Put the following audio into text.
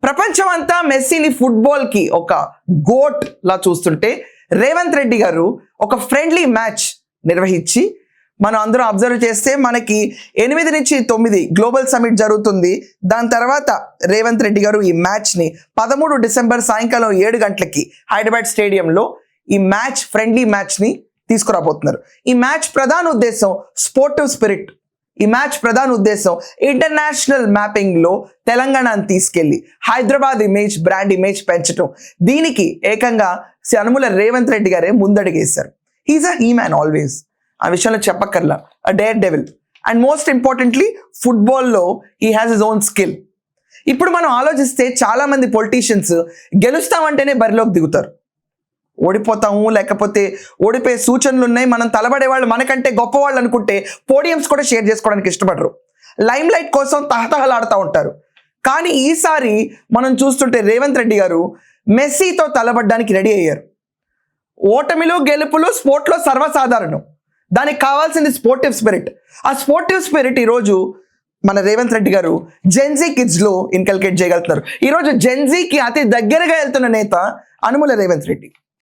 ప్రపంచమంతా మెస్సీని ఫుట్బాల్కి ఒక గోట్ లా చూస్తుంటే రేవంత్ రెడ్డి గారు ఒక ఫ్రెండ్లీ మ్యాచ్ నిర్వహించి మనం అందరూ అబ్జర్వ్ చేస్తే మనకి 8 నుంచి 9 గ్లోబల్ సమిట్ జరుగుతుంది. దాని తర్వాత రేవంత్ రెడ్డి గారు ఈ మ్యాచ్ని 13 డిసెంబర్ సాయంకాలం 7 గంటలకి హైదరాబాద్ స్టేడియంలో ఈ మ్యాచ్ ఫ్రెండ్లీ మ్యాచ్ని తీసుకురాబోతున్నారు. ఈ మ్యాచ్ ప్రధాన ఉద్దేశం స్పోర్టివ్ స్పిరిట్. ఈ మ్యాచ్ ప్రధాన ఉద్దేశం ఇంటర్నేషనల్ మ్యాపింగ్లో తెలంగాణను తీసుకెళ్ళి హైదరాబాద్ ఇమేజ్, బ్రాండ్ ఇమేజ్ పెంచడం. దీనికి ఏకంగా అనుముల రేవంత్ రెడ్డి గారే ముందడుగేశారు. He's a he man always. ఆ విషయంలో చెప్పక్కర్లా, a daredevil. And most importantly ఫుట్బాల్లో he has his own skill. ఇప్పుడు మనం ఆలోచిస్తే చాలామంది పొలిటీషియన్స్ గెలుస్తామంటేనే బరిలోకి దిగుతారు. ఓడిపోతాము, లేకపోతే ఓడిపోయే సూచనలు ఉన్నాయి, మనం తలబడే వాళ్ళు మనకంటే గొప్పవాళ్ళు అనుకుంటే పోడియంస్ కూడా షేర్ చేసుకోవడానికి ఇష్టపడరు. లైమ్ లైట్ కోసం తహతహలాడుతూ ఉంటారు. కానీ ఈసారి మనం చూస్తుంటే రేవంత్ రెడ్డి గారు మెస్సీతో తలబడ్డానికి రెడీ అయ్యారు. ఓటమిలు గెలుపులు స్పోర్ట్లో సర్వసాధారణం. దానికి కావాల్సింది స్పోర్టివ్ స్పిరిట్. ఆ స్పోర్టివ్ స్పిరిట్ ఈరోజు మన రేవంత్ రెడ్డి గారు జెన్జీ కిడ్స్లో ఇన్కల్కేట్ చేయగలుగుతున్నారు. ఈరోజు జెన్జీకి అతి దగ్గరగా వెళ్తున్న నేత అనుముల రేవంత్ రెడ్డి.